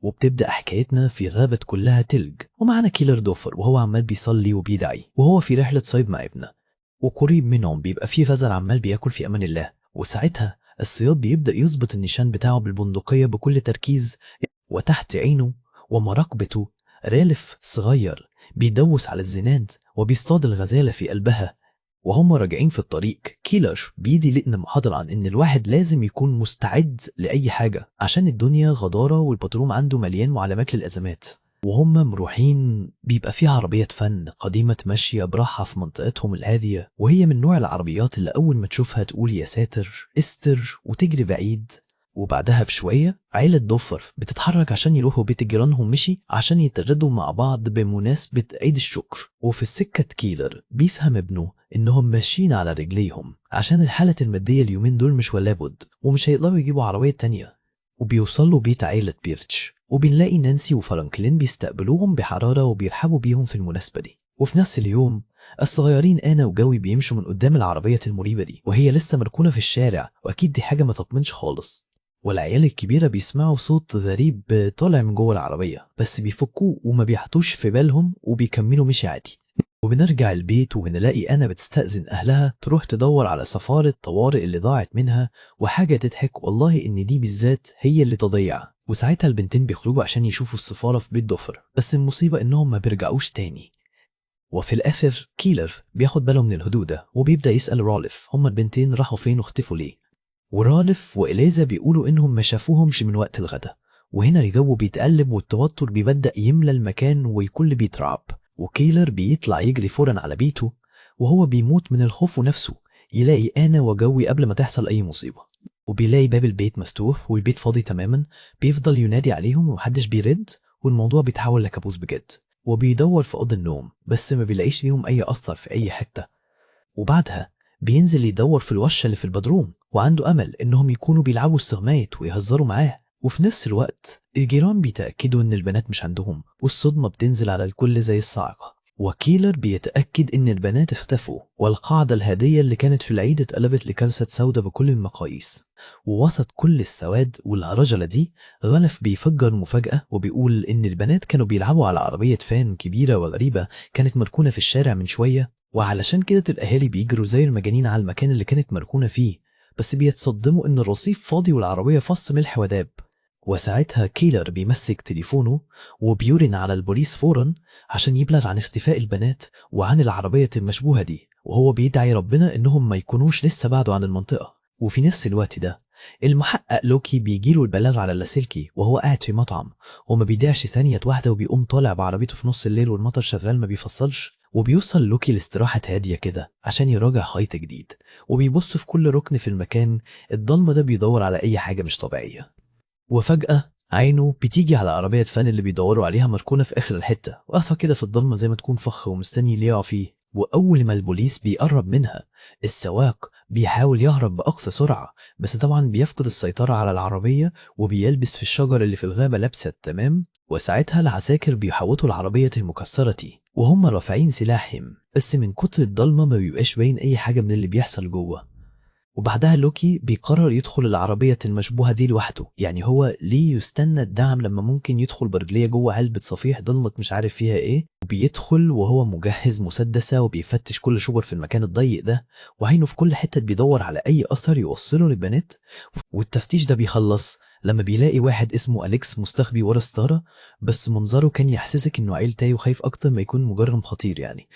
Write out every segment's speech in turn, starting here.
وبتبدأ حكايتنا في غابة كلها تلج، ومعنا كيلر دوفر وهو عمال بيصلي وبيدعي وهو في رحلة صيد مع ابنه، وقريب منهم بيبقى في فزر عمال بياكل في أمان الله. وساعتها الصياد بيبدأ يظبط النشان بتاعه بالبندقية بكل تركيز، وتحت عينه ومراقبته رالف صغير بيدوس على الزناد وبيصطاد الغزالة في قلبها. وهم راجعين في الطريق كيلر بيدي لقنا محاضرة عن إن الواحد لازم يكون مستعد لأي حاجة عشان الدنيا غدارة والبدروم عنده مليان معلمات للأزمات. وهم مروحين بيبقى فيها عربية فن قديمة ماشية براحة في منطقتهم الهادية، وهي من نوع العربيات اللي أول ما تشوفها تقول يا ساتر استر وتجري بعيد. وبعدها بشوية عيلة دوفر بتتحرك عشان يروحوا بيت جيرانهم مشي عشان يتردوا مع بعض بمناسبة عيد الشكر. وفي السكة كيلر بيفهم ابنه إنهم ماشيين على رجليهم عشان الحالة المادية اليومين دول مش ولا بد، ومش هيقدروا يجيبوا عربية تانية. وبيوصلوا بيت عيلة بيرتش وبنلاقي نانسي وفرانكلين بيستقبلوهم بحرارة وبيرحبوا بيهم في المناسبة دي. وفي نفس اليوم الصغيرين أنا وجوي بيمشوا من قدام العربية المريبة دي وهي لسه مركونة في الشارع، وأكيد دي حاجة ما تطمنش خالص. والعيال الكبيرة بيسمعوا صوت غريب طالع من جوه العربية، بس بيفكوه وما بيحطوش في بالهم وبيكملوا مشي عادي. وبنرجع البيت وبنلاقي أنا بتستأذن أهلها تروح تدور على سفارة طوارئ اللي ضاعت منها، وحاجة تضحك والله إن دي بالذات هي اللي تضيع. وساعتها البنتين بيخرجوا عشان يشوفوا السفارة في بيت دوفر، بس المصيبة إنهم ما بيرجعوش تاني. وفي الآخر كيلر بياخد باله من الهدوء ده وبيبدأ يسأل رالف هما البنتين راحوا فين واختفوا ليه. ورالف وإليزا بيقولوا إنهم ما شافوهمش من وقت الغدا. وهنا الجو بيتقلب والتوتر بيبدأ يملى المكان والكل بيترعب، وكيلر بيطلع يجري فورا على بيته وهو بيموت من الخوف نفسه يلاقي أنا وجوي قبل ما تحصل أي مصيبة. وبيلاقي باب البيت مفتوح والبيت فاضي تماما، بيفضل ينادي عليهم ومحدش بيرد، والموضوع بيتحول لكابوس بجد. وبيدور في أوضة النوم بس ما بيلاقيش ليهم أي أثر في أي حتة. وبعدها بينزل يدور في الوشة اللي في البدروم وعنده أمل إنهم يكونوا بيلعبوا السغمايت ويهزروا معاه. وفي نفس الوقت الجيران بيتأكدوا إن البنات مش عندهم، والصدمة بتنزل على الكل زي الصاعقة. وكيلر بيتأكد إن البنات اختفوا، والقاعدة الهادية اللي كانت في العيد اتقلبت لكارثة سودة بكل المقاييس. ووسط كل السواد والهرجلة دي رالف بيفجر مفاجأة وبيقول إن البنات كانوا بيلعبوا على عربية فان كبيرة وغريبة كانت مركونة في الشارع من شوية، وعلشان كده الأهالي بيجروا زي المجانين على المكان اللي كانت مركونة فيه، بس بيتصدموا إن الرصيف فاضي والعربية فص ملح وداب. وساعتها كيلر بيمسك تليفونه وبيرن على البوليس فورا عشان يبلغ عن اختفاء البنات وعن العربية المشبوهة دي، وهو بيدعي ربنا إنهم ما يكونوش لسه بعدوا عن المنطقة. وفي نفس الوقت ده المحقق لوكي بيجيله البلاغ على اللاسلكي وهو قاعد في مطعم، وما بيضيعش ثانية واحدة وبيقوم طالع بعربيته في نص الليل والمطر شغال ما بيفصلش. وبيوصل لوكي لاستراحة هادية كده عشان يراجع خيط جديد، وبيبص في كل ركن في المكان الضلمة ده بيدور على أي حاجة مش طبيعية. وفجأة عينه بتيجي على عربية فان اللي بيدوروا عليها مركونة في آخر الحتة، واقفة كده في الضلمة زي ما تكون فخ ومستني اللي يقع فيه. وأول ما البوليس بيقرب منها السواق بيحاول يهرب بأقصى سرعة، بس طبعا بيفقد السيطرة على العربية وبيلبس في الشجر اللي في الغابة لابسة تمام. وساعتها العساكر بيحوطوا العربية المكسرة دي وهم رافعين سلاحهم، بس من كتر الضلمة ما بيبقاش باين أي حاجة من اللي بيحصل جوه. وبعدها لوكي بيقرر يدخل العربية المشبوهة دي لوحده، يعني هو ليه يستنى الدعم لما ممكن يدخل برجليه جوه علبة صفيح ضلمت مش عارف فيها ايه. وبيدخل وهو مجهز مسدسة وبيفتش كل شبر في المكان الضيق ده، وعينه في كل حتة بيدور على أي أثر يوصله للبنات. والتفتيش ده بيخلص لما بيلاقي واحد اسمه أليكس مستخبي ورا ستارة، بس منظره كان يحسسك إنه عيل تاي وخايف أكتر ما يكون مجرم خطير يعني.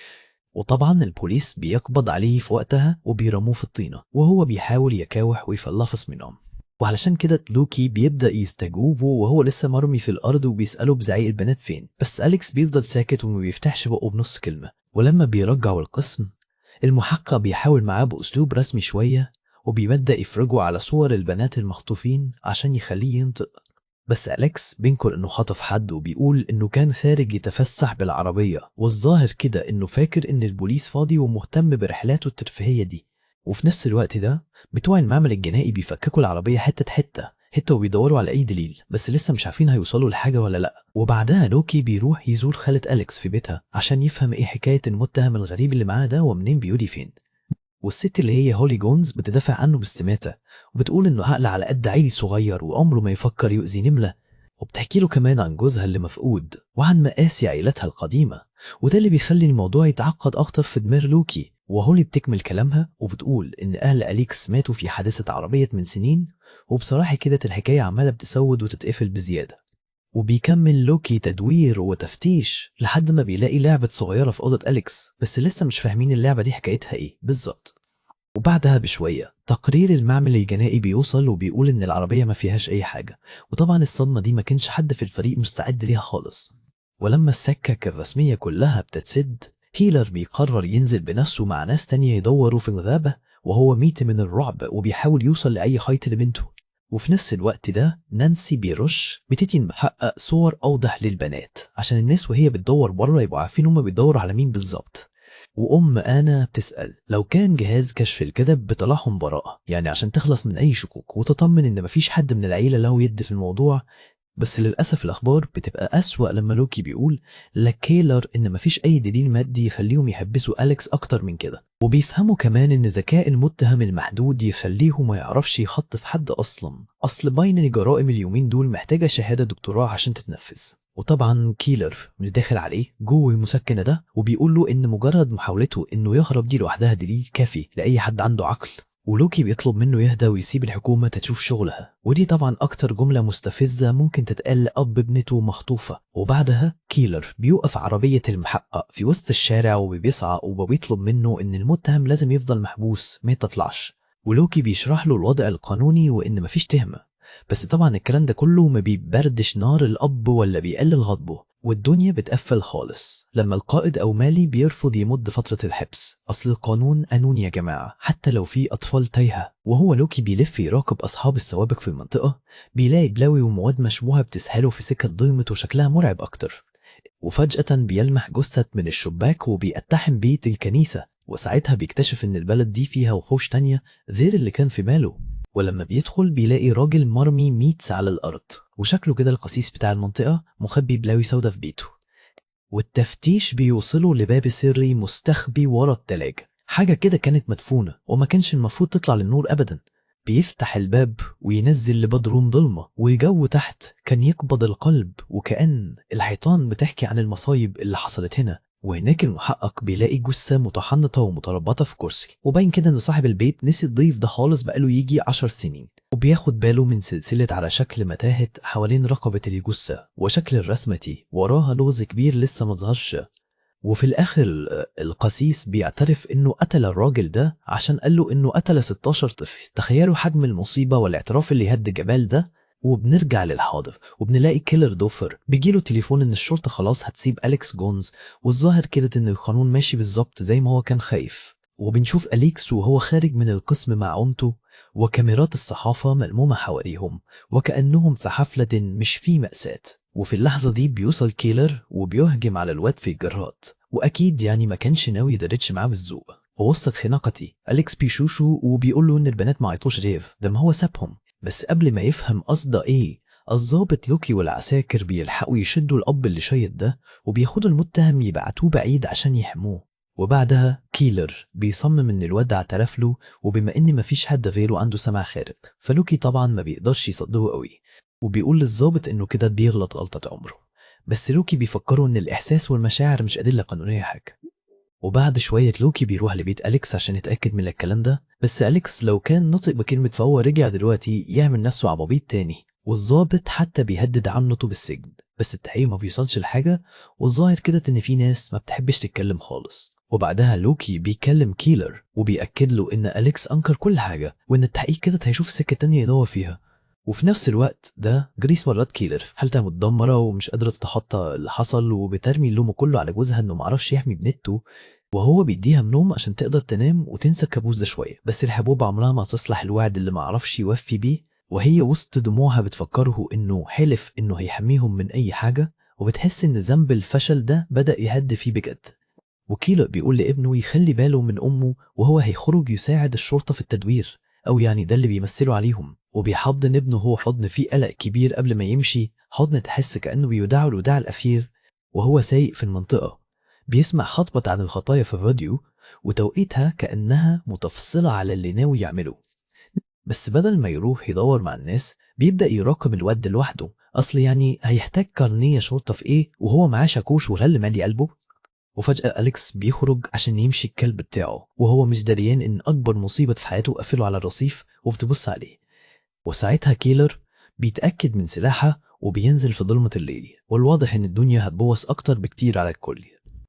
وطبعا البوليس بيقبض عليه في وقتها وبيرموه في الطينة وهو بيحاول يكاوح ويفلفص منهم. وعلشان كده لوكي بيبدأ يستجوبه وهو لسه مرمي في الأرض وبيسأله بزعيق البنات فين، بس أليكس بيفضل ساكت وما بيفتحش بقه بنص كلمة. ولما بيرجعوا القسم المحقق بيحاول معاه بأسلوب رسمي شوية وبيبدأ يفرجوا على صور البنات المخطوفين عشان يخليه ينطق، بس أليكس بينكر إنه خطف حد وبيقول إنه كان خارج يتفسح بالعربية، والظاهر كده إنه فاكر إن البوليس فاضي ومهتم برحلاته الترفيهية دي. وفي نفس الوقت ده بتوع المعمل الجنائي بيفككوا العربية حتة حتة حتة وبيدوروا على أي دليل، بس لسه مش عارفين هيوصلوا لحاجة ولا لأ. وبعدها لوكي بيروح يزور خالة أليكس في بيتها عشان يفهم إيه حكاية المتهم الغريب اللي معاه ده ومنين بيودي فين. والست اللي هي هولي جونز بتدافع عنه باستماتة وبتقول إنه عقل على قد عيل صغير وعمره ما يفكر يؤذي نملة. وبتحكي له كمان عن جوزها اللي مفقود وعن مآسي عائلتها القديمة، وده اللي بيخلي الموضوع يتعقد أكتر في دماغ لوكي. وهولي بتكمل كلامها وبتقول إن أهل أليكس ماتوا في حادثة عربية من سنين، وبصراحة كده الحكاية عمالة بتسود وتتقفل بزيادة. وبيكمل لوكي تدوير وتفتيش لحد ما بيلاقي لعبة صغيرة في أوضة أليكس، بس لسه مش فاهمين اللعبة دي حكايتها إيه بالظبط. وبعدها بشوية تقرير المعمل الجنائي بيوصل وبيقول إن العربية ما فيهاش أي حاجة، وطبعا الصدمة دي ما كانش حد في الفريق مستعد ليها خالص. ولما السكك الرسمية كلها بتتسد، هيلر بيقرر ينزل بنفسه مع ناس تانية يدوروا في الغابة، وهو ميت من الرعب وبيحاول يوصل لأي خيط لبنته. وفي نفس الوقت ده نانسي بيرش بتدي محقق صور أوضح للبنات عشان الناس وهي بتدور بره يبقوا عارفين هما بيدوروا على مين بالظبط. وأم أنا بتسأل لو كان جهاز كشف الكذب بطلعهم براءة، يعني عشان تخلص من أي شكوك وتطمن إن مفيش حد من العيلة له يد في الموضوع. بس للأسف الأخبار بتبقى أسوأ لما لوكي بيقول لكيلر إن مفيش أي دليل مادي يخليهم يحبسوا أليكس أكتر من كده. وبيفهموا كمان إن ذكاء المتهم المحدود يخليه ما يعرفش يخطف حد أصلا. أصل باين إن جرائم اليومين دول محتاجة شهادة دكتوراه عشان تتنفذ. وطبعا كيلر مش داخل عليه جوه المسكنة ده وبيقول له إن مجرد محاولته إنه يهرب دي لوحدها دليل كافي لأي حد عنده عقل. ولوكي بيطلب منه يهدى ويسيب الحكومة تشوف شغلها، ودي طبعا أكتر جملة مستفزة ممكن تتقال لأب ابنته مخطوفة. وبعدها كيلر بيوقف عربية المحقق في وسط الشارع وبيسعى وبيطلب منه إن المتهم لازم يفضل محبوس ما يتطلعش. ولوكي بيشرح له الوضع القانوني وإن مفيش تهمة، بس طبعا الكلام ده كله ما بيبردش نار الأب ولا بيقلل غضبه. والدنيا بتقفل خالص لما القائد أو مالي بيرفض يمد فترة الحبس. أصل القانون قانون يا جماعة حتى لو في أطفال تايهة. وهو لوكي بيلف يراقب أصحاب السوابق في المنطقة، بيلاقي بلاوي ومواد مشبوهة بتسحله في سكة ضلمة وشكلها مرعب أكتر. وفجأة بيلمح جثة من الشباك وبيقتحم بيت الكنيسة، وساعتها بيكتشف إن البلد دي فيها وحوش تانية غير اللي كان في باله. ولما بيدخل بيلاقي راجل مرمي ميتس على الأرض، وشكله كده القسيس بتاع المنطقة مخبي بلاوي سودا في بيته. والتفتيش بيوصله لباب سري مستخبي ورا التلاجة، حاجة كده كانت مدفونة وما كانش المفروض تطلع للنور أبدا. بيفتح الباب وينزل لبدروم ضلمة، وجو تحت كان يقبض القلب وكأن الحيطان بتحكي عن المصايب اللي حصلت هنا. وهناك المحقق بيلاقي جثة متحنطة ومتربطة في كرسي، وباين كده ان صاحب البيت نسي الضيف ده خالص بقاله يجي 10 سنين. وبياخد باله من سلسلة على شكل متاهة حوالين رقبة الجثة، وشكل الرسمة دي وراها لغز كبير لسه مظهرش. وفي الآخر القسيس بيعترف إنه قتل الراجل ده عشان قال له إنه قتل 16 طفل. تخيلوا حجم المصيبة والاعتراف اللي هد جبال ده. وبنرجع للحاضر وبنلاقي كيلر دوفر بيجيله تليفون إن الشرطة خلاص هتسيب أليكس جونز، والظاهر كده إن القانون ماشي بالظبط زي ما هو كان خايف. وبنشوف أليكس وهو خارج من القسم مع عمته، وكاميرات الصحافة ملمومة حواليهم وكأنهم في حفلة مش في مأساة. وفي اللحظة دي بيوصل كيلر وبيهجم على الواد في الجراد، وأكيد يعني ما كانش ناوي يدرتش معاه بالذوق. ووسط خناقتي أليكس بيشوشو وبيقول له إن البنات ما عيطوش ديف ده ما هو سابهم. بس قبل ما يفهم قصده إيه، الضابط لوكي والعساكر بيلحقوا يشدوا الأب اللي شايط ده وبياخدوا المتهم يبعتوه بعيد عشان يحموه. وبعدها كيلر بيصمم ان الواد اعترف له، وبما ان مفيش حد غيره عنده سمع خارق فلوكي طبعا ما بيقدرش يصدقه قوي، وبيقول للضابط انه كده بيغلط غلطة عمره. بس لوكي بيفكروا ان الاحساس والمشاعر مش ادلة قانونية حاجة. وبعد شوية لوكي بيروح لبيت أليكس عشان يتأكد من الكلام ده، بس أليكس لو كان نطق بكلمة فهو رجع دلوقتي يعمل نفسه عبابيط تاني. والضابط حتى بيهدد عنته بالسجن، بس التحقيق ما بيوصلش لحاجة، والظاهر كده ان في ناس ما بتحبش تتكلم خالص. وبعدها لوكي بيكلم كيلر وبيأكد له ان أليكس أنكر كل حاجة، وان التحقيق كده هيشوف سكة تانية يدور فيها. وفي نفس الوقت ده جريس مرات كيلر حالتها متدمرة ومش قادرة تتخطى اللي حصل، وبترمي اللوم كله على جوزها انه معرفش يحمي بنته، وهو بيديها نوم عشان تقدر تنام وتنسى الكابوس ده شوية. بس الحبوب عمرها ما تصلح الوعد اللي معرفش يوفي بيه، وهي وسط دموعها بتفكره انه حلف انه هيحميهم من اي حاجة، وبتحس ان ذنب الفشل ده بدأ يهد فيه بجد. وكيلر بيقول لابنه يخلي باله من امه وهو هيخرج يساعد الشرطة في التدوير، او يعني ده اللي بيمثلوا عليهم. وبيحضن ابنه هو حضن فيه قلق كبير قبل ما يمشي، حضن تحس كأنه بيودعه الوداع الأخير. وهو سايق في المنطقة بيسمع خطبة عن الخطايا في الراديو، وتوقيتها كأنها متفصلة على اللي ناوي يعمله. بس بدل ما يروح يدور مع الناس بيبدأ يراقب الواد لوحده أصل يعني هيحتاج كارنيه شرطة في إيه وهو معاه شاكوش وغل مالي قلبه؟ وفجأة أليكس بيخرج عشان يمشي الكلب بتاعه وهو مش دريان إن أكبر مصيبة في حياته قفله على الرصيف وبتبص عليه. وساعتها كيلر بيتأكد من سلاحه وبينزل في ظلمة الليل، والواضح إن الدنيا هتبوظ أكتر بكتير على الكل.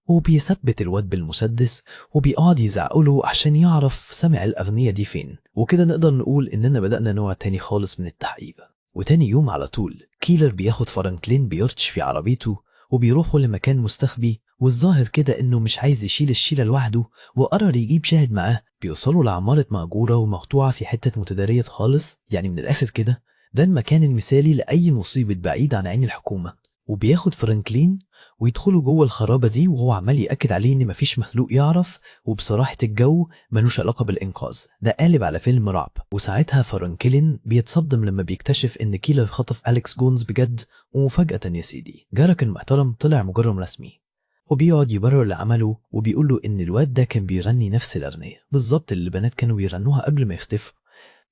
وبيثبت الواد بالمسدس وبيقعد يزعقله عشان يعرف سمع الأغنية دي فين. وكده نقدر نقول إننا بدأنا نوع تاني خالص من التحقيق. وتاني يوم على طول كيلر بياخد فرانكلين بيرتش في عربيته وبيروحوا لمكان مستخبي، والظاهر كده إنه مش عايز يشيل الشيلة لوحده وقرر يجيب شاهد معاه. بيوصلوا لعمارة مأجورة ومقطوعة في حتة متدارية خالص، يعني من الآخر كده ده المكان المثالي لأي مصيبة بعيد عن عين الحكومة. وبياخد فرانكلين ويدخلوا جوه الخرابة دي وهو عمال يأكد عليه إن مفيش مخلوق يعرف، وبصراحة الجو ملوش علاقة بالإنقاذ، ده قالب على فيلم رعب. وساعتها فرانكلين بيتصدم لما بيكتشف إن كيلر خطف أليكس جونز بجد. ومفاجأة يا سيدي جارك المحترم طلع مجرم رسمي، وبيقعد يبرر لعمله وبيقول له إن الواد ده كان بيغني نفس الأغنية بالظبط اللي البنات كانوا بيغنوها قبل ما يختفوا.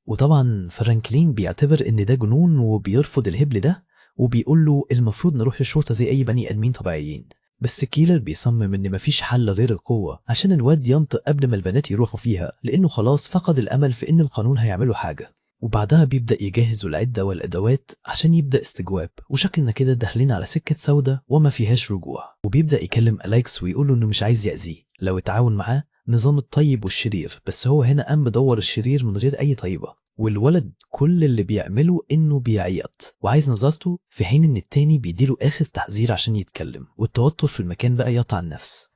وطبعا فرانكلين بيعتبر إن ده جنون وبيرفض الهبل ده، وبيقول له المفروض نروح للشرطة زي أي بني آدمين طبيعيين. بس كيلر بيصمم إن مفيش حل غير القوة عشان الواد ينطق قبل ما البنات يروحوا فيها، لأنه خلاص فقد الأمل في إن القانون هيعمله حاجة. وبعدها بيبدأ يجهز العدة والأدوات عشان يبدأ استجواب، وشكلنا كده داخلين على سكة سودة وما فيهاش رجوع. وبيبدأ يكلم أليكس ويقوله إنه مش عايز يأذيه لو اتعاون معاه نظام الطيب والشرير، بس هو هنا قام بدور الشرير من غير أي طيبة. والولد كل اللي بيعمله إنه بيعيط وعايز نظرته، في حين إن التاني بيديله آخر تحذير عشان يتكلم. والتوتر في المكان بقى يقطع النفس.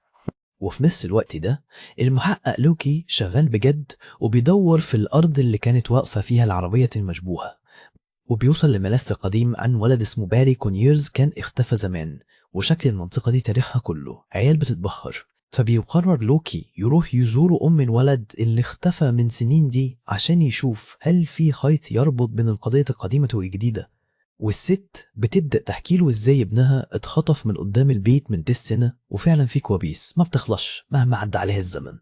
وفي نفس الوقت ده المحقق لوكي شغال بجد وبيدور في الأرض اللي كانت واقفة فيها العربية المشبوهة، وبيوصل لملف قديم عن ولد اسمه باري كونيرز كان اختفى زمان، وشكل المنطقة دي تاريخها كله عيال بتتبخر. فبيقرر لوكي يروح يزور أم الولد اللي اختفى من سنين دي عشان يشوف هل في خيط يربط بين القضية القديمة والجديدة. والست بتبدأ تحكي له ازاي ابنها اتخطف من قدام البيت من 9 سنة، وفعلا في كوابيس ما بتخلصش مهما عدى عليها الزمن.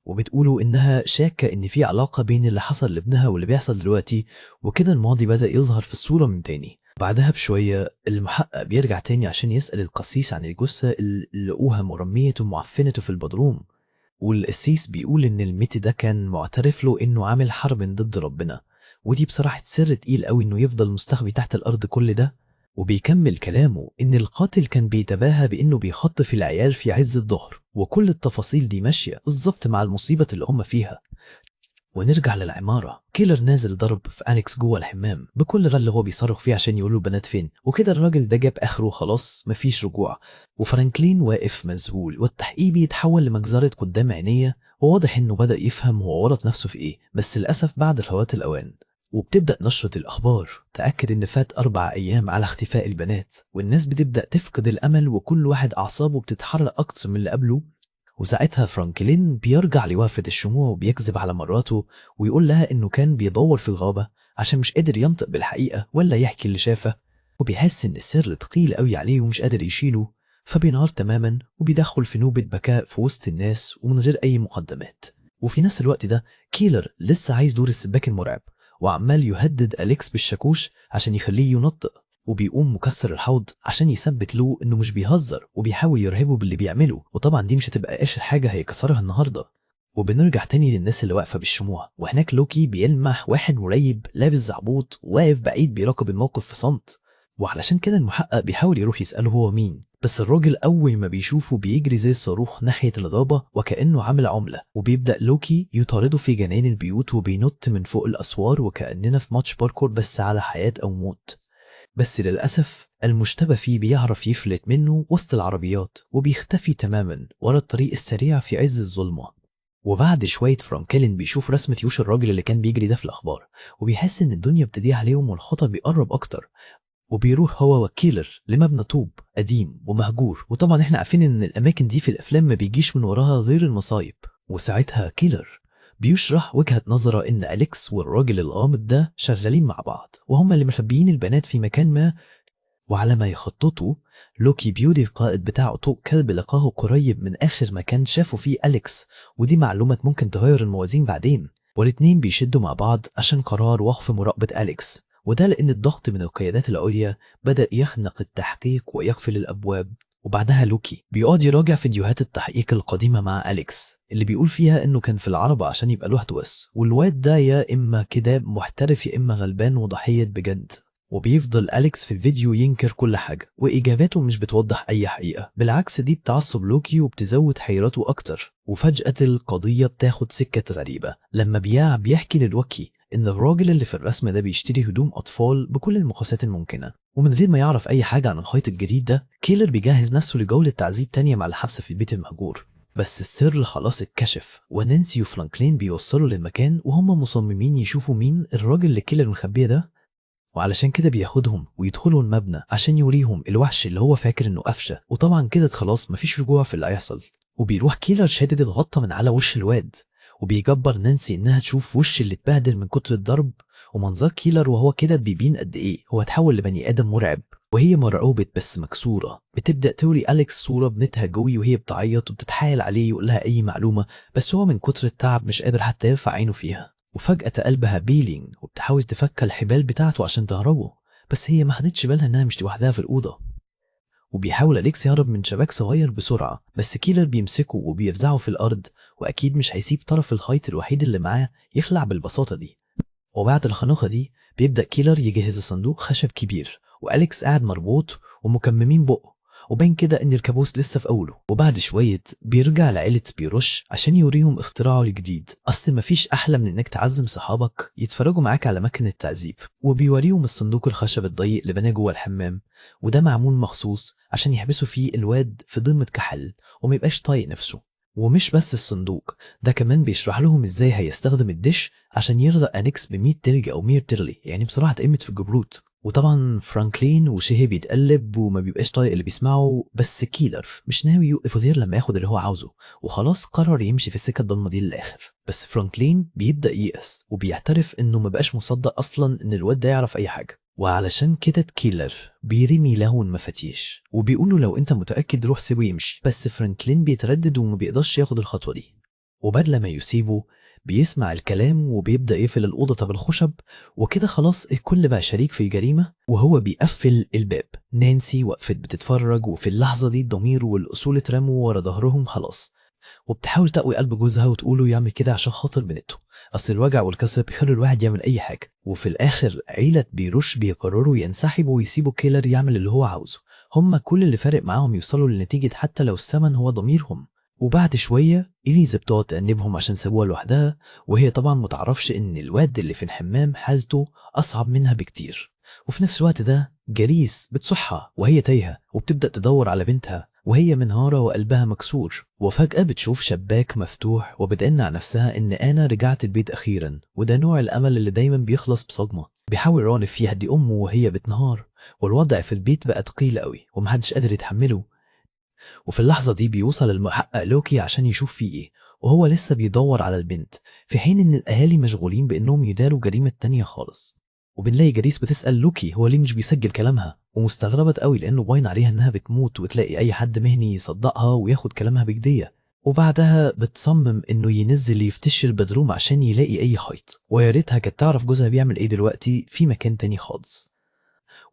وبتقولوا انها شاكة ان في علاقة بين اللي حصل لابنها واللي بيحصل دلوقتي، وكده الماضي بدأ يظهر في الصورة من تاني. بعدها بشوية المحقق بيرجع تاني عشان يسأل القسيس عن الجثة اللي لقوها مرمية ومعفنة في البدروم. والقسيس بيقول ان الميت ده كان معترف له انه عامل حرب ضد ربنا، ودي بصراحة سر تقيل قوي انه يفضل مستخبي تحت الارض كل ده. وبيكمل كلامه ان القاتل كان بيتباهى بانه بيخطف العيال في عز الظهر، وكل التفاصيل دي ماشية بالظبط مع المصيبة اللي هم فيها. ونرجع للعمارة، كيلر نازل ضرب في أليكس جوه الحمام بكل غل هو بيصرخ فيه عشان يقول له البنات فين، وكده الراجل ده جاب آخره خلاص مفيش رجوع. وفرانكلين واقف مذهول والتحقيق بيتحول لمجزرة قدام عينيه، وواضح إنه بدأ يفهم هو ورط نفسه في إيه، بس للأسف بعد فوات الأوان. وبتبدأ نشرة الأخبار تأكد إن فات 4 أيام على اختفاء البنات، والناس بتبدأ تفقد الأمل وكل واحد أعصابه بتتحرك أكتر من اللي قبله. وساعتها فرانكلين بيرجع لوافد الشموع وبيكذب على مراته ويقول لها إنه كان بيدور في الغابة عشان مش قادر ينطق بالحقيقة ولا يحكي اللي شافه، وبيحس إن السر تقيل قوي عليه ومش قادر يشيله، فبينهار تماما وبيدخل في نوبة بكاء في وسط الناس ومن غير أي مقدمات. وفي نفس الوقت ده كيلر لسه عايز دور السباك المرعب وعمال يهدد أليكس بالشاكوش عشان يخليه ينطق، وبيقوم مكسر الحوض عشان يثبت له انه مش بيهزر وبيحاول يرهبه باللي بيعمله، وطبعا دي مش هتبقى اخر حاجه هيكسرها النهارده. وبنرجع تاني للناس اللي واقفه بالشموع، وهناك لوكي بيلمح واحد مريب لابس زعبوط واقف بعيد بيراقب الموقف في صمت. وعلشان كده المحقق بيحاول يروح يساله هو مين، بس الراجل اول ما بيشوفه بيجري زي الصاروخ ناحيه الغابه وكانه عامل عمله، وبيبدا لوكي يطارده في جنان البيوت وبينط من فوق الاسوار وكاننا في ماتش باركور بس على حياه او موت. بس للأسف المشتبه فيه بيعرف يفلت منه وسط العربيات وبيختفي تماما ورا الطريق السريع في عز الظلمة. وبعد شوية فرانكلين بيشوف رسمة يوش الراجل اللي كان بيجري ده في الأخبار، وبيحس إن الدنيا بتضيع عليهم والخطر بيقرب أكتر. وبيروح هو وكيلر لمبنى طوب قديم ومهجور، وطبعا احنا عارفين إن الأماكن دي في الأفلام ما بيجيش من وراها غير المصايب. وساعتها كيلر بيشرح وجهة نظره إن أليكس والراجل الغامض ده شغالين مع بعض وهم اللي مخبيين البنات في مكان ما. وعلى ما يخططوا لوكي بيودي القائد بتاعه طوق كلب لقاه قريب من آخر مكان شافوا فيه أليكس، ودي معلومة ممكن تغير الموازين بعدين. والاتنين بيشدوا مع بعض عشان قرار وقف مراقبة أليكس، وده لأن الضغط من القيادات العليا بدأ يخنق التحقيق ويقفل الأبواب. وبعدها لوكي بيقعد يراجع فيديوهات التحقيق القديمة مع أليكس اللي بيقول فيها إنه كان في العربة عشان يبقى لوحده بس، والواد ده يا إما كده محترف يا إما غلبان وضحية بجد. وبيفضل أليكس في الفيديو ينكر كل حاجة، وإجاباته مش بتوضح أي حقيقة، بالعكس دي بتعصب لوكي وبتزود حيرته أكتر. وفجأة القضية بتاخد سكة غريبة لما بيحكي للوكي إن الراجل اللي في الرسم ده بيشتري هدوم أطفال بكل المقاسات الممكنة، ومن غير ما يعرف أي حاجة عن الخيط الجديد ده. كيلر بيجهز نفسه لجولة تعذيب تانية مع الحبس في البيت المهجور. بس السر خلاص اتكشف، ونانسي وفرانكلين بيوصلوا للمكان وهم مصممين يشوفوا مين الراجل اللي كيلر مخبيه ده. وعلشان كده بياخدهم ويدخلوا المبنى عشان يوريهم الوحش اللي هو فاكر انه قفشه، وطبعا كده خلاص مفيش رجوع في اللي هيحصل. وبيروح كيلر شادد الغطا من على وش الواد، وبيجبر نانسي انها تشوف وش اللي اتبهدل من كتر الضرب. ومنظر كيلر وهو كده بيبين قد ايه هو اتحول لبني ادم مرعب. وهي مرعوبة بس مكسورة بتبدأ توري أليكس صورة بنتها جوي وهي بتعيط وبتتحايل عليه يقول لها أي معلومة، بس هو من كتر التعب مش قادر حتى يرفع عينه فيها. وفجأة قلبها بيلينج وبتحاول تفك الحبال بتاعته عشان تهربه، بس هي ما خدتش بالها انها مش لوحدها في الأوضة. وبيحاول أليكس يهرب من شباك صغير بسرعة، بس كيلر بيمسكه وبيفزعه في الأرض، وأكيد مش هيسيب طرف الخيط الوحيد اللي معاه يخلع بالبساطة دي. وبعد الخنوقة دي بيبدأ كيلر يجهز صندوق خشب كبير، وأليكس قاعد مربوط ومكممين بقه، وبين كده ان الكابوس لسه في اوله. وبعد شويه بيرجع لعيله بيروش عشان يوريهم اختراعه الجديد. اصل مفيش احلى من انك تعزم صحابك يتفرجوا معاك على مكنه التعذيب. وبيوريهم الصندوق الخشب الضيق اللي بناه جوه الحمام، وده معمول مخصوص عشان يحبسوا فيه الواد في ضلمه كحل وما يبقاش طايق نفسه. ومش بس الصندوق ده، كمان بيشرح لهم ازاي هيستخدم الدش عشان يرضى أليكس ب100 تلج او 100 ترلي، يعني بصراحه اتقمت في الجبروت. وطبعا فرانكلين وشهي بيتقلب وما بيبقاش طايق اللي بيسمعه، بس كيلر مش ناوي يوقف غير لما ياخد اللي هو عاوزه، وخلاص قرر يمشي في السكه الضلمه دي للاخر. بس فرانكلين بيبدا ييأس وبيعترف انه ما بقاش مصدق اصلا ان الواد ده يعرف اي حاجه. وعلشان كده كيلر بيرمي له المفاتيش وبيقوله لو انت متاكد روح سيبه يمشي، بس فرانكلين بيتردد وما بيقدرش ياخد الخطوه دي. وبدل ما يسيبه بيسمع الكلام وبيبدأ يقفل الأوضة بالخشب، وكده خلاص الكل بقى شريك في الجريمة وهو بيقفل الباب. نانسي وقفت بتتفرج، وفي اللحظة دي الضمير والأصول اترموا ورا ظهرهم خلاص، وبتحاول تقوي قلب جوزها وتقوله يعمل كده عشان خاطر بنته. أصل الوجع والكسر بيخلوا الواحد يعمل أي حاجة. وفي الآخر عيلة بيروش بيقرروا ينسحبوا ويسيبوا كيلر يعمل اللي هو عاوزه. هما كل اللي فارق معاهم يوصلوا لنتيجة حتى لو الثمن هو ضميرهم. وبعد شوية إليزا بتقعد تأنبهم عشان سابوها لوحدها، وهي طبعا متعرفش إن الواد اللي في الحمام حالته أصعب منها بكتير. وفي نفس الوقت ده جريس بتصحى وهي تايهة وبتبدأ تدور على بنتها وهي منهارة وقلبها مكسور. وفجأة بتشوف شباك مفتوح وبتقنع نفسها إن أنا رجعت البيت أخيرا، وده نوع الأمل اللي دايما بيخلص بصدمة. بيحاول رانف يهدي أمه وهي بتنهار، والوضع في البيت بقى تقيل قوي ومحدش قادر يتحمله. وفي اللحظة دي بيوصل المحقق لوكي عشان يشوف فيه ايه، وهو لسه بيدور على البنت، في حين ان الاهالي مشغولين بانهم يداروا جريمة تانية خالص. وبنلاقي جريس بتسأل لوكي هو ليه مش بيسجل كلامها، ومستغربت قوي لانه باين عليها انها بتموت، وتلاقي اي حد مهني يصدقها وياخد كلامها بجدية. وبعدها بتصمم انه ينزل يفتش البدروم عشان يلاقي اي خيط، ويا ريتها كانت تعرف جوزها بيعمل ايه دلوقتي في مكان تاني خالص.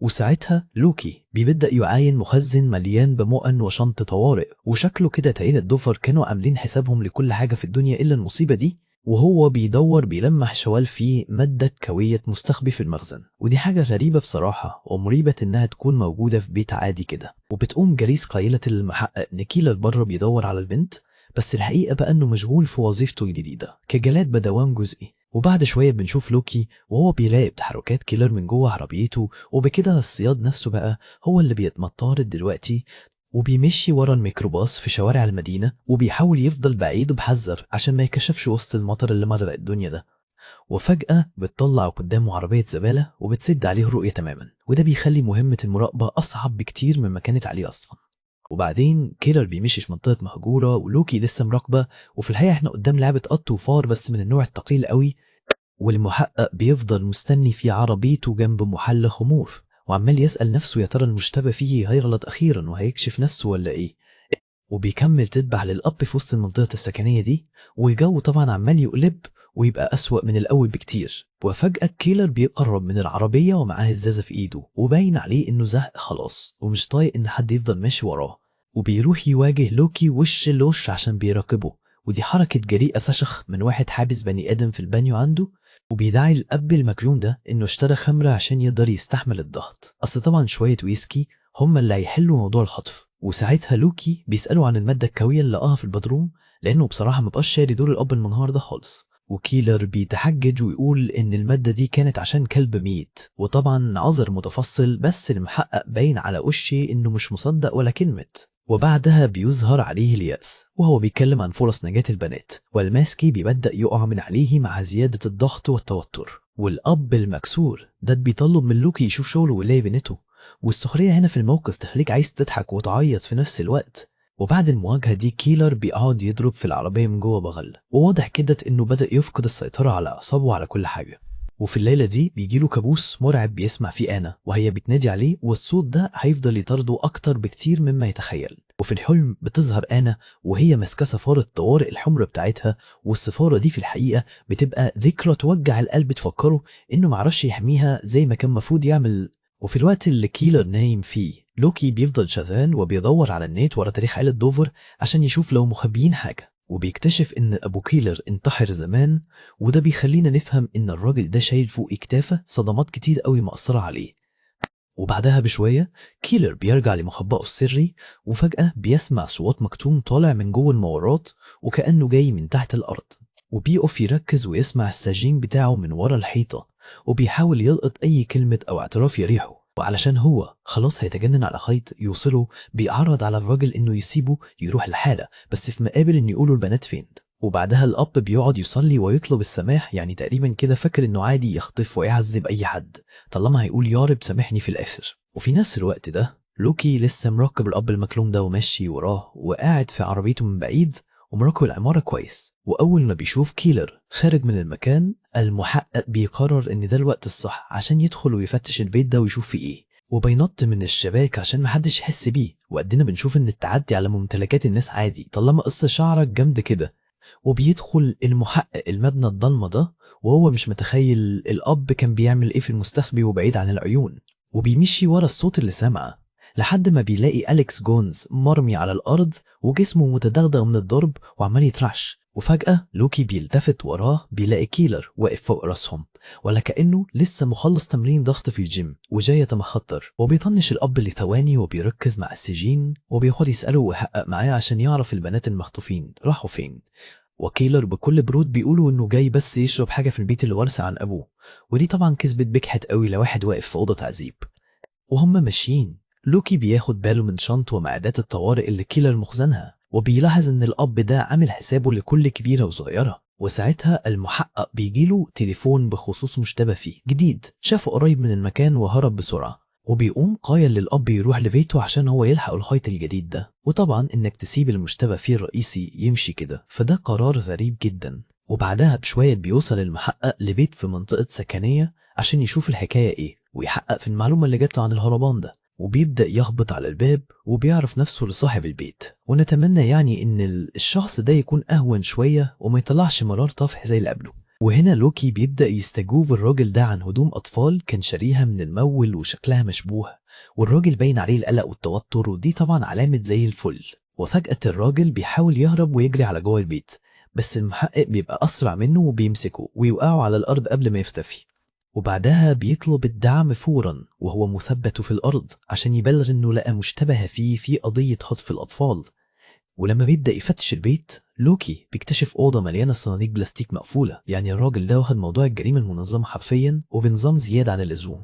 وساعتها لوكي بيبدأ يعاين مخزن مليان بمؤن وشنطة طوارئ، وشكله كده عيلة دوفر كانوا عاملين حسابهم لكل حاجة في الدنيا إلا المصيبة دي. وهو بيدور بيلمح شوال فيه مادة كوية مستخبي في المخزن، ودي حاجة غريبة بصراحة ومريبة إنها تكون موجودة في بيت عادي كده. وبتقوم جريس قايلة للمحقق إن كيلر بره بيدور على البنت، بس الحقيقة بقى إنه مشغول في وظيفته الجديدة كجلاد بدوام جزئي. وبعد شوية بنشوف لوكي وهو بيراقب تحركات كيلر من جوه عربيته، وبكده الصياد نفسه بقى هو اللي بيتمطارد دلوقتي، وبيمشي ورا الميكروباص في شوارع المدينة وبيحاول يفضل بعيد بحذر عشان ما يكشفش وسط المطر اللي مرق الدنيا ده. وفجأة بتطلع قدامه عربية زبالة وبتسد عليه الرؤية تماما، وده بيخلي مهمة المراقبة أصعب بكتير مما كانت عليه أصلا. وبعدين كيلر بيمشي في منطقة مهجورة ولوكي لسه مراقبة، وفي الحقيقة احنا قدام لعبة قط وفار بس من النوع الثقيل قوي. والمحقق بيفضل مستني في عربيته جنب محل خمور وعمال يسأل نفسه يا ترى المشتبه فيه هيغلط أخيرا وهيكشف نفسه ولا إيه. وبيكمل تتبع للأب في وسط المنطقة السكنية دي، والجو طبعا عمال يقلب ويبقى أسوأ من الأول بكتير. وفجأة كيلر بيقرب من العربية ومعاه الزازة في إيده، وباين عليه إنه زهق خلاص ومش طايق إن حد يفضل ماشي وراه، وبيروح يواجه لوكي وش لوش عشان بيراقبه. ودي حركة جريئة فشخ من واحد حابس بني آدم في البانيو عنده، وبيدعي الأب المجنون ده إنه اشترى خمرة عشان يقدر يستحمل الضغط. أصل طبعا شوية ويسكي هما اللي هيحلوا موضوع الخطف. وساعتها لوكي بيسأله عن المادة الكاوية اللي لقاها في البدروم، لأنه بصراحة مبقاش شاري دور الأب المنهار ده خالص. وكيلر بيتحجج ويقول إن المادة دي كانت عشان كلب ميت، وطبعا عذر متفصل بس المحقق باين على وشي إنه مش مصدق ولا كلمة. وبعدها بيظهر عليه اليأس وهو بيتكلم عن فرص نجاة البنات، والماسكي بيبدأ يقع من عليه مع زيادة الضغط والتوتر. والأب المكسور ده بيطلب من لوكي يشوف شغله ويلاقي بنته، والسخرية هنا في الموقف تخليك عايز تضحك وتعيط في نفس الوقت. وبعد المواجهة دي كيلر بيقعد يضرب في العربية من جوه بغل، وواضح كده إنه بدأ يفقد السيطرة على أعصابه وعلى كل حاجة. وفي الليلة دي بيجيله كابوس مرعب بيسمع فيه آنا وهي بتنادي عليه، والصوت ده هيفضل يطارده أكتر بكتير مما يتخيل. وفي الحلم بتظهر آنا وهي ماسكة سفارة طوارئ الحمر بتاعتها، والسفارة دي في الحقيقة بتبقى ذكرى توجع القلب تفكره إنه معرفش يحميها زي ما كان مفروض يعمل. وفي الوقت اللي كيلر نايم فيه لوكي بيفضل شغال وبيدور على النت ورا تاريخ عائلة دوفر عشان يشوف لو مخبيين حاجة، وبيكتشف ان ابو كيلر انتحر زمان، وده بيخلينا نفهم ان الراجل ده شايل فوق اكتافه صدمات كتير قوي مأثرة عليه. وبعدها بشوية كيلر بيرجع لمخبأه السري، وفجأة بيسمع صوت مكتوم طالع من جوه الممرات وكأنه جاي من تحت الأرض، وبيقف يركز ويسمع السجين بتاعه من ورا الحيطة، وبيحاول يلقط أي كلمة أو اعتراف يريحه. وعلشان هو خلاص هيتجنن على خيط يوصله، بيعرض على الراجل إنه يسيبه يروح لحاله بس في مقابل إن يقولوا البنات فين. وبعدها الأب بيقعد يصلي ويطلب السماح، يعني تقريبا كده فاكر إنه عادي يخطف ويعذب أي حد طالما هيقول يا رب سامحني في الآخر. وفي نفس الوقت ده لوكي لسه مراقب الأب المكلوم ده وماشي وراه وقاعد في عربيته من بعيد ومراقب العمارة كويس. وأول ما بيشوف كيلر خارج من المكان المحقق بيقرر إن ده الوقت الصح عشان يدخل ويفتش البيت ده ويشوف فيه إيه، وبينط من الشباك عشان محدش يحس بيه. وقدنا بنشوف إن التعدي على ممتلكات الناس عادي طالما قص شعرك جامدة كده. وبيدخل المحقق المبنى الضلمة ده وهو مش متخيل الأب كان بيعمل إيه في المستخبي وبعيد عن العيون، وبيمشي ورا الصوت اللي سمعه لحد ما بيلاقي أليكس جونز مرمي على الأرض وجسمه متدغدغ من الضرب وعمال يترعش. وفجأة لوكي بيلتفت وراه بيلاقي كيلر واقف فوق راسهم، ولا كأنه لسه مخلص تمرين ضغط في الجيم وجاي يتمخطر. وبيطنش الأب لثواني وبيركز مع السجين وبياخد يسأله ويحقق معاه عشان يعرف البنات المخطوفين راحوا فين. وكيلر بكل برود بيقولوا انه جاي بس يشرب حاجة في البيت اللي ورث عن ابوه، ودي طبعا كسبت بجحت قوي لواحد واقف في أوضة تعذيب. وهم ماشيين لوكي بياخد باله من شنطه ومعدات الطوارئ اللي كيلر مخزنها، وبيلاحظ ان الاب ده عامل حسابه لكل كبيرة وصغيرة. وساعتها المحقق بيجيله تليفون بخصوص مشتبه فيه جديد شافه قريب من المكان وهرب بسرعة، وبيقوم قايل للأب يروح لبيته عشان هو يلحق الخيط الجديد ده. وطبعا انك تسيب المشتبه فيه الرئيسي يمشي كده فده قرار غريب جدا. وبعدها بشوية بيوصل المحقق لبيت في منطقة سكنية عشان يشوف الحكاية ايه ويحقق في المعلومة اللي جات له عن الهربان ده، وبيبدأ يخبط على الباب وبيعرف نفسه لصاحب البيت. ونتمنى يعني ان الشخص ده يكون اهون شوية وما يطلعش مرار طفح زي اللي قبله. وهنا لوكي بيبدأ يستجوب الراجل ده عن هدوم أطفال كان شاريها من المول وشكلها مشبوه، والراجل باين عليه القلق والتوتر ودي طبعا علامة زي الفل. وفجأة الراجل بيحاول يهرب ويجري على جوه البيت، بس المحقق بيبقى أسرع منه وبيمسكه ويوقعه على الأرض قبل ما يختفي. وبعدها بيطلب الدعم فورا وهو مثبت في الأرض عشان يبلغ إنه لقى مشتبه فيه في قضية خطف الأطفال. ولما بيبدأ يفتش البيت لوكي بيكتشف أوضة مليانة صناديق بلاستيك مقفولة، يعني الراجل ده واخد موضوع الجريمة المنظمة حرفيا وبنظام زيادة عن اللزوم.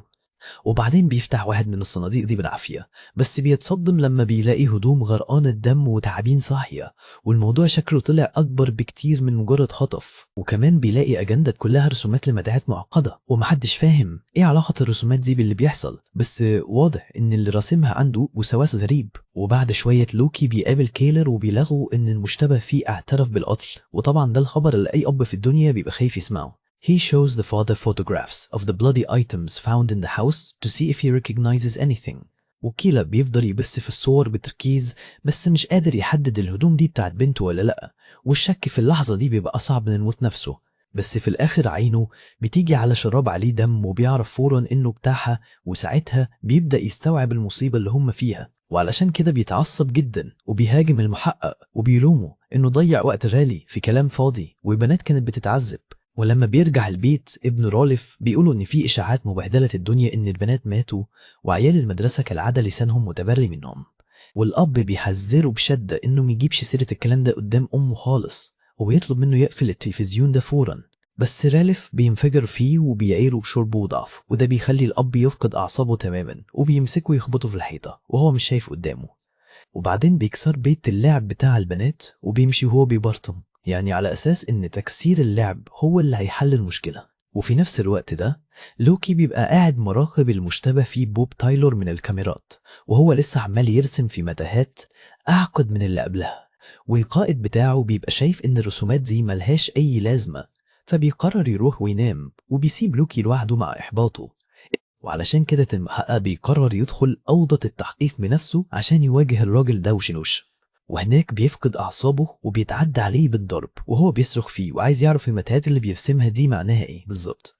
وبعدين بيفتح واحد من الصناديق دي بالعافية، بس بيتصدم لما بيلاقي هدوم غرقانة دم وتعابين صاحية، والموضوع شكله طلع أكبر بكتير من مجرد خطف. وكمان بيلاقي أجندة كلها رسومات لمتاحف معقدة ومحدش فاهم إيه علاقة الرسومات دي باللي بيحصل، بس واضح إن اللي راسمها عنده وسواس غريب. وبعد شوية لوكي بيقابل كيلر وبيلاغوا إن المشتبه فيه اعترف بالقتل، وطبعا ده الخبر اللي أي أب في الدنيا بيبقى خايف يسمعه. He shows the father photographs of the bloody items found in the house to see if he recognizes anything. وكيلر بيفضل يبص في الصور بتركيز بس مش قادر يحدد الهدوم دي بتاعت بنته ولا لأ، والشك في اللحظة دي بيبقى أصعب من الموت نفسه. بس في الآخر عينه بتيجي على شراب عليه دم وبيعرف فورا إنه بتاعها، وساعتها بيبدأ يستوعب المصيبة اللي هم فيها، وعلشان كده بيتعصب جدا وبيهاجم المحقق وبيلومه إنه ضيع وقت غالي في كلام فاضي والبنات كانت بتتعذب. ولما بيرجع البيت ابن رالف بيقولوا إن في إشاعات مبهدلة الدنيا إن البنات ماتوا، وعيال المدرسة كالعادة لسانهم متبري منهم، والأب بيحذره بشدة إنه ما يجيبش سيرة الكلام ده قدام أمه خالص، وبيطلب منه يقفل التلفزيون ده فورا. بس رالف بينفجر فيه وبيعيره بشرب وضعف، وده بيخلي الأب يفقد أعصابه تماما وبيمسكه يخبطه في الحيطة وهو مش شايف قدامه. وبعدين بيكسر بيت اللعب بتاع البنات وبيمشي وهو بيبرطم، يعني على أساس إن تكسير اللعب هو اللي هيحل المشكلة. وفي نفس الوقت ده لوكي بيبقى قاعد مراقب المشتبه فيه بوب تايلور من الكاميرات، وهو لسه عمال يرسم في متاهات أعقد من اللي قبلها، والقائد بتاعه بيبقى شايف إن الرسومات دي ملهاش أي لازمة، فبيقرر يروح وينام وبيسيب لوكي لوحده مع إحباطه. وعلشان كده المحقق بيقرر يدخل أوضة التحقيق بنفسه عشان يواجه الراجل ده وشنوش، وهناك بيفقد أعصابه وبيتعدى عليه بالضرب وهو بيصرخ فيه وعايز يعرف المتاهات اللي بيرسمها دي معناها ايه بالظبط.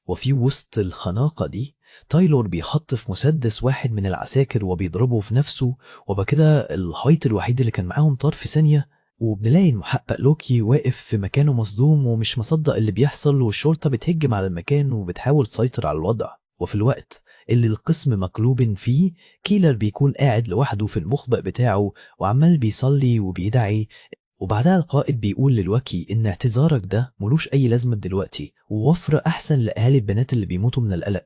وفي وسط الخناقة دي تايلور بيخطف مسدس واحد من العساكر وبيضربه في نفسه، وبكده الحيط الوحيد اللي كان معاهم طار في ثانية. وبنلاقي المحقق لوكي واقف في مكانه مصدوم ومش مصدق اللي بيحصل، والشرطة بتهجم على المكان وبتحاول تسيطر على الوضع. وفي الوقت اللي القسم مقلوب فيه كيلر بيكون قاعد لوحده في المخبأ بتاعه وعمال بيصلي وبيدعي. وبعدها القائد بيقول للوكي إن اعتذارك ده ملوش أي لازمة دلوقتي، ووفر أحسن لأهالي البنات اللي بيموتوا من القلق.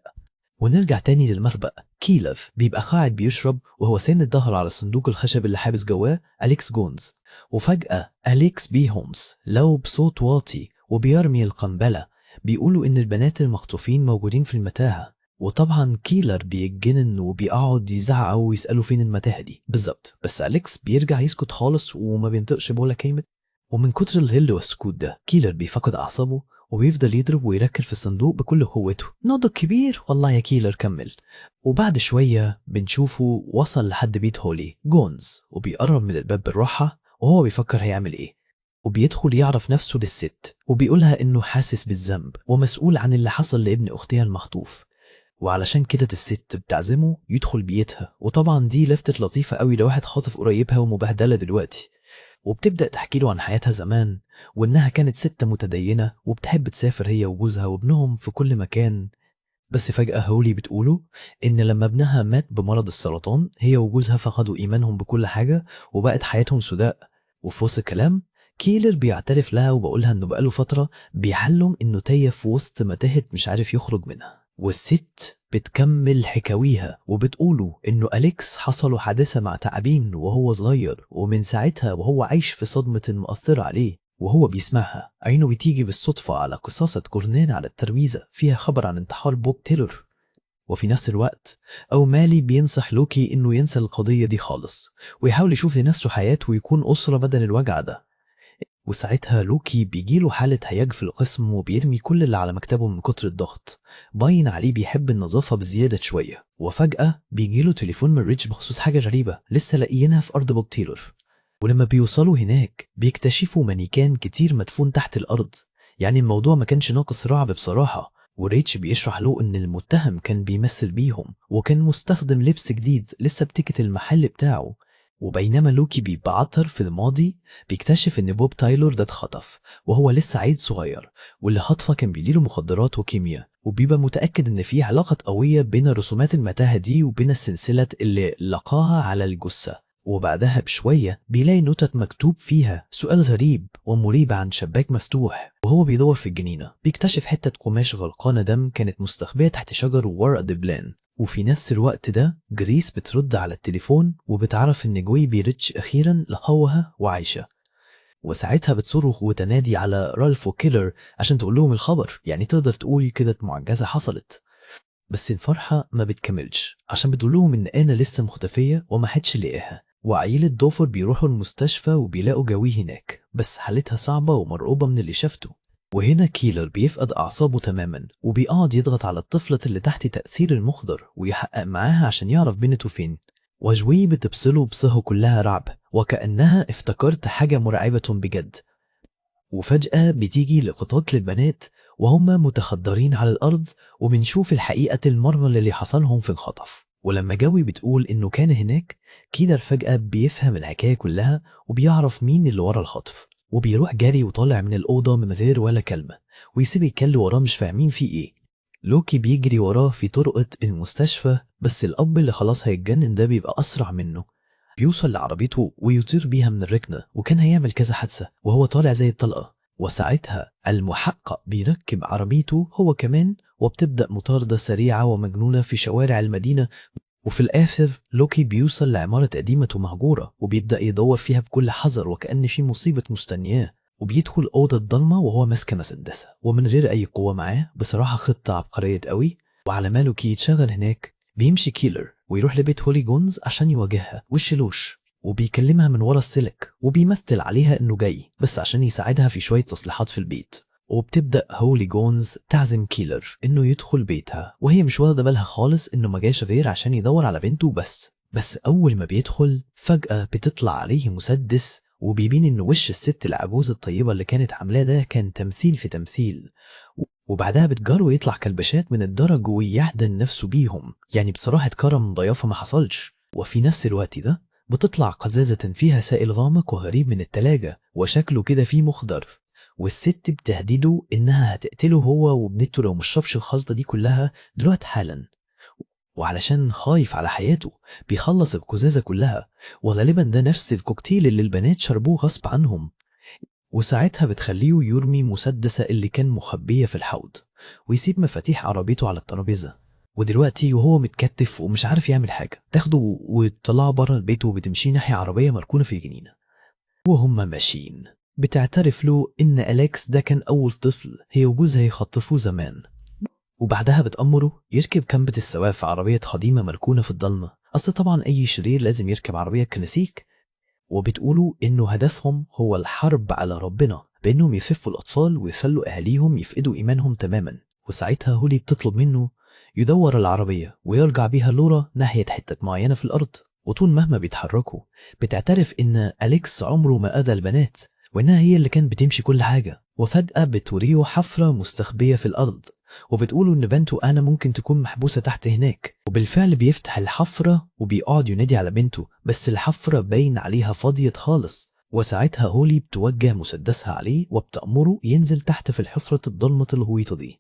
ونرجع تاني للمخبأ. كيلف بيبقى قاعد بيشرب وهو ساند الظهر على الصندوق الخشب اللي حابس جواه أليكس جونز، وفجأة أليكس بي هومز لو بصوت واطي وبيرمي القنبلة بيقولوا إن البنات المخطوفين موجودين في المتاهة. وطبعا كيلر بيتجنن وبيقعد يزعق ويسأله فين المتاهة دي بالظبط، بس أليكس بيرجع يسكت خالص وما بينطقش بولا كلمة. ومن كتر الهل والسكوت ده كيلر بيفقد أعصابه وبيفضل يضرب ويركل في الصندوق بكل قوته. نضج كبير والله يا كيلر كمل. وبعد شوية بنشوفه وصل لحد بيت هولي جونز وبيقرب من الباب بالراحة وهو بيفكر هيعمل ايه، وبيدخل يعرف نفسه للست وبيقولها انه حاسس بالذنب ومسؤول عن اللي حصل لابن اختها المخطوف، وعلشان كده الست بتعزمه يدخل بيتها. وطبعا دي لفتة لطيفة قوي لواحد خاطف قريبها ومبهدلة دلوقتي، وبتبدأ تحكي له عن حياتها زمان وإنها كانت ست متدينة وبتحب تسافر هي وجوزها وابنهم في كل مكان. بس فجأة هولي بتقوله إن لما ابنها مات بمرض السرطان هي وجوزها فقدوا إيمانهم بكل حاجة وبقت حياتهم سوداء. وفي وسط الكلام كيلر بيعترف لها وبقولها إنه بقاله فترة بيحلم إنه تايه في وسط متاهة مش عارف يخرج منها. والست بتكمل حكاويها وبتقوله إنه أليكس حصلوا حادثة مع تعابين وهو صغير، ومن ساعتها وهو عايش في صدمة مؤثرة عليه. وهو بيسمعها عينه بتيجي بالصدفة على قصاصة جورنان على الترابيزة فيها خبر عن انتحار بوب تيلر. وفي نفس الوقت أو مالي بينصح لوكي إنه ينسى القضية دي خالص ويحاول يشوف لنفسه حياة ويكون أسرة بدل الوجع ده. وساعتها لوكي بيجيله حالة هياج في القسم وبيرمي كل اللي على مكتبه من كتر الضغط، باين عليه بيحب النظافة بزيادة شوية. وفجأة بيجيله تليفون من ريتش بخصوص حاجة غريبة لسه لاقيينها في أرض بوب تيلر. ولما بيوصلوا هناك بيكتشفوا مانيكان كتير مدفون تحت الأرض، يعني الموضوع ما كانش ناقص رعب بصراحة. وريتش بيشرح له إن المتهم كان بيمثل بيهم وكان مستخدم لبس جديد لسه بتيكت المحل بتاعه. وبينما لوكي بيبعتر في الماضي بيكتشف إن بوب تايلور ده اتخطف وهو لسه عيل صغير، واللي خطفه كان بيديله مخدرات وكيمياء، وبيبقى متأكد إن في علاقة قوية بين رسومات المتاهة دي وبين السلسلة اللي لقاها على الجثة. وبعدها بشوية بيلاقي نوتة مكتوب فيها سؤال غريب ومريب عن شباك مفتوح، وهو بيدور في الجنينة بيكتشف حتة قماش غرقانة دم كانت مستخبية تحت شجر وورق دبلان. وفي نفس الوقت ده جريس بترد على التليفون وبتعرف إن جوي بيريتش أخيرا لقوها وعايشة، وساعتها بتصرخ وتنادي على رالف وكيلر عشان تقول لهم الخبر، يعني تقدر تقولي كده معجزة حصلت. بس الفرحة ما بتكملش عشان بتقول لهم إن أنا لسه مختفية وما حدش لقاها. وعيلة دوفر بيروحوا المستشفى وبيلاقوا جوي هناك بس حالتها صعبة ومرعوبة من اللي شافته. وهنا كيلر بيفقد أعصابه تماما وبيقعد يضغط على الطفلة اللي تحت تأثير المخدر ويحقق معاها عشان يعرف بنته فين. وجوي بتبصله بصهو كلها رعب وكأنها افتكرت حاجة مرعبة بجد. وفجأة بتيجي لقطات للبنات وهم متخدرين على الأرض، وبنشوف الحقيقة المرة اللي حصلهم في الخطف. ولما جوي بتقول إنه كان هناك، كيلر فجأة بيفهم الحكاية كلها وبيعرف مين اللي ورا الخطف، وبيروح جري وطالع من الأوضة من غير ولا كلمة، ويسيب الكل وراه مش فاهمين فيه إيه. لوكي بيجري وراه في طرقة المستشفى، بس الأب اللي خلاص هيتجنن ده بيبقى أسرع منه، بيوصل لعربيته ويطير بيها من الركنة، وكان هيعمل كذا حادثة وهو طالع زي الطلقة. وساعتها المحقق بيركب عربيته هو كمان، وبتبدأ مطاردة سريعة ومجنونة في شوارع المدينة. وفي الآخر لوكي بيوصل لعمارة قديمة ومهجورة، وبيبدأ يدور فيها بكل حذر وكأن في مصيبة مستنياه، وبيدخل أوضة ضلمة وهو ماسك مسدسة ومن غير أي قوة معاه. بصراحة خطة عبقرية قوي. وعلى ما لوكي يتشغل هناك، بيمشي كيلر ويروح لبيت هولي جونز عشان يواجهها وش لوش، وبيكلمها من ورا السلك وبيمثل عليها انه جاي بس عشان يساعدها في شوية تصليحات في البيت. وبتبدأ هولي جونز تعزم كيلر انه يدخل بيتها، وهي مش واخدة بالها خالص انه ما جاش غير عشان يدور على بنته بس اول ما بيدخل فجأة بتطلع عليه مسدس، وبيبين ان وش الست العجوز الطيبة اللي كانت عاملاه ده كان تمثيل في تمثيل. وبعدها بتجار يطلع كلبشات من الدرج ويحضن نفسه بيهم، يعني بصراحة كرم ضيافة ما حصلش. وفي نفس الوقت ده بتطلع قزازة فيها سائل غامق وغريب من التلاجة وشكله كده فيه مخدر، والست بتهدده انها هتقتله هو وابنته لو مش شربش الخلطة دي كلها دلوقتي حالا. وعلشان خايف على حياته بيخلص القزازة كلها، وغالبا ده نفس الكوكتيل اللي البنات شربوه غصب عنهم. وساعتها بتخليه يرمي مسدسة اللي كان مخبية في الحوض، ويسيب مفاتيح عربيته على الترابيزة. ودلوقتي وهو متكتف ومش عارف يعمل حاجة، تاخده وتطلعه بره البيت وبتمشي ناحية عربية مركونة في جنينة. وهم ماشيين بتعترف له إن أليكس ده كان أول طفل هي وجوزها يخطفوه زمان، وبعدها بتأمره يركب كنبة السواق في عربية قديمة مركونة في الضلمة. أصل طبعا أي شرير لازم يركب عربية كلاسيك. وبتقولوا إنه هدفهم هو الحرب على ربنا بإنهم يخفوا الأطفال ويخلوا أهاليهم يفقدوا إيمانهم تماما. وساعتها هولي بتطلب منه يدور العربية ويرجع بيها لورا ناحية حتة معينة في الأرض. وطول مهما بيتحركوا بتعترف إن أليكس عمره ما أذى البنات، وإنها هي اللي كانت بتمشي كل حاجة. وفجأة بتوريه حفرة مستخبية في الأرض، وبتقولوا إن بنته أنا ممكن تكون محبوسة تحت هناك. وبالفعل بيفتح الحفرة وبيقعد ينادي على بنته، بس الحفرة باين عليها فاضية خالص. وساعتها هولي بتوجه مسدسها عليه وبتأمره ينزل تحت في الحفرة الضلمة الغويطة دي.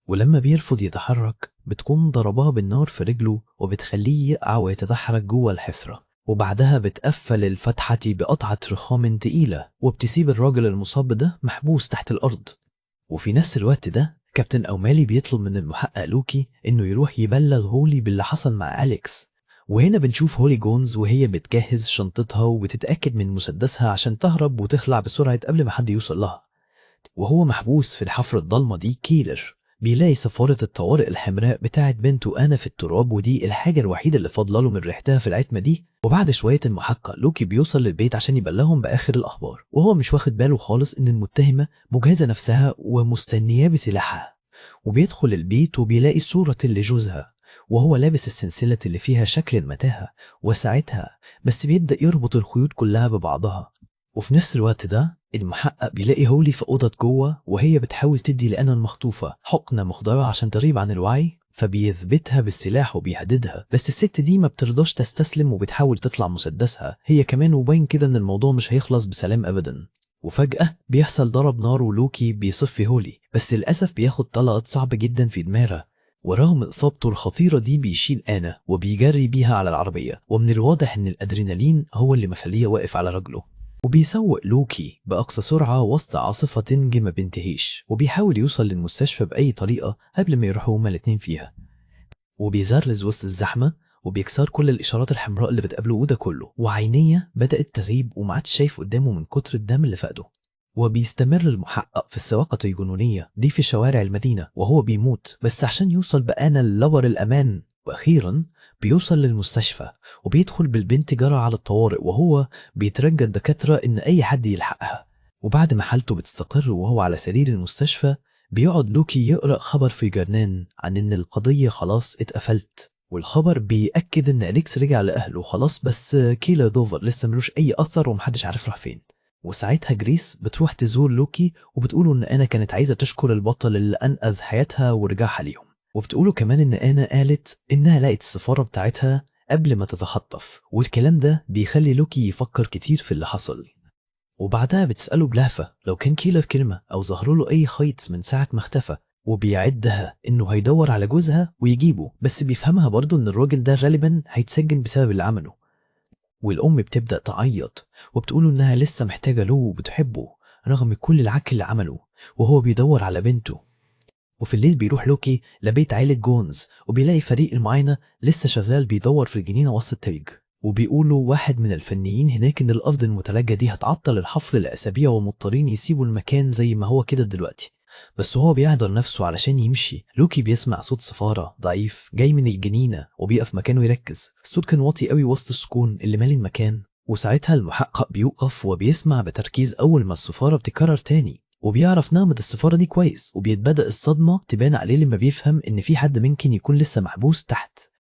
ولما بيرفض يتحرك بتكون ضرباه بالنار في رجله وبتخليه يقع ويتدحرج جوه الحفرة. وبعدها بتقفل الفتحة بقطعة رخام تقيلة وبتسيب الراجل المصاب ده محبوس تحت الأرض. وفي نفس الوقت ده كابتن أومالي بيطلب من المحقق لوكي إنه يروح يبلغ هولي باللي حصل مع أليكس. وهنا بنشوف هولي جونز وهي بتجهز شنطتها وبتتأكد من مسدسها عشان تهرب وتخلع بسرعة قبل ما حد يوصل لها. وهو محبوس في الحفرة الضلمة دي، كيلر بيلاقي صفارة الطوارئ الحمراء بتاعت بنته أنا في التراب، ودي الحاجة الوحيدة اللي فاضله له من ريحتها في العتمة دي. وبعد شوية المحقق لوكي بيوصل للبيت عشان يبلغهم بآخر الأخبار، وهو مش واخد باله خالص إن المتهمة مجهزة نفسها ومستنياه بسلاحها. وبيدخل البيت وبيلاقي صورة لجوزها وهو لابس السلسلة اللي فيها شكل المتاهة، وساعتها بس بيبدأ يربط الخيوط كلها ببعضها. وفي نفس الوقت ده المحقق بيلاقي هولي في أوضة جوه وهي بتحاول تدي لأنا المخطوفة حقنة مخدرة عشان تغيب عن الوعي، فبيثبتها بالسلاح وبيهددها. بس الست دي ما بترضاش تستسلم وبتحاول تطلع مسدسها هي كمان، وباين كده ان الموضوع مش هيخلص بسلام ابدا. وفجأة بيحصل ضرب نار ولوكي بيصفي هولي، بس للأسف بياخد طلقات صعبة جدا في دماغه. ورغم إصابته الخطيرة دي بيشيل أنا وبيجري بيها على العربية، ومن الواضح إن الأدرينالين هو اللي مخليه واقف على رجله. وبيسوق لوكي بأقصى سرعة وسط عاصفة تنج ما بينتهيش، وبيحاول يوصل للمستشفى بأي طريقة قبل ما يروحوا هما الاتنين فيها. وبيزرز وسط الزحمة وبيكسر كل الإشارات الحمراء اللي بتقابله، وده كله وعينيه بدأت تغيب ومعادش شايف قدامه من كتر الدم اللي فقده. وبيستمر المحقق في السواقة الجنونية دي في شوارع المدينة وهو بيموت بس عشان يوصل بأنا لبر الأمان. وأخيرا بيوصل للمستشفى وبيدخل بالبنت جرى على الطوارئ، وهو بيترجى الدكاترة إن أي حد يلحقها. وبعد ما حالته بتستقر وهو على سرير المستشفى بيقعد لوكي يقرأ خبر في جرنان عن إن القضية خلاص اتقفلت، والخبر بيأكد إن أليكس رجع لأهله خلاص، بس كيلا دوفر لسه ملوش أي أثر ومحدش عارف راح فين. وساعتها جريس بتروح تزور لوكي وبتقوله إن أنا كانت عايزة تشكر البطل اللي أنقذ حياتها ورجعها ليهم، وبتقوله كمان إن أنا قالت إنها لقت السفارة بتاعتها قبل ما تتخطف، والكلام ده بيخلي لوكي يفكر كتير في اللي حصل. وبعدها بتسأله بلهفة لو كان كيلر كلمة أو ظهر له أي خيط من ساعة ما اختفى، وبيعدها إنه هيدور على جوزها ويجيبه، بس بيفهمها برضه إن الراجل ده غالبا هيتسجن بسبب اللي عمله. والأم بتبدأ تعيط وبتقوله إنها لسه محتاجة له وبتحبه رغم كل العك اللي عمله، وهو بيدور على بنته. وفي الليل بيروح لوكي لبيت عائلة جونز وبيلاقي فريق المعاينة لسه شغال بيدور في الجنينة وسط التلج، وبيقولوا واحد من الفنيين هناك إن الأرض المتلجة دي هتعطل الحفر لأسابيع ومضطرين يسيبوا المكان زي ما هو كده دلوقتي. بس هو بيعذر نفسه علشان يمشي، لوكي بيسمع صوت صفارة ضعيف جاي من الجنينة وبيقف مكانه يركز. الصوت كان واطي قوي وسط السكون اللي مالي المكان، وساعتها المحقق بيوقف وبيسمع بتركيز أول ما الصفارة بتكرر تاني، وبيعرف نغمة الصفارة دي كويس، وبيتبدأ الصدمة تبان عليه لما بيفهم إن في حد ممكن يكون لسه محبوس تحت.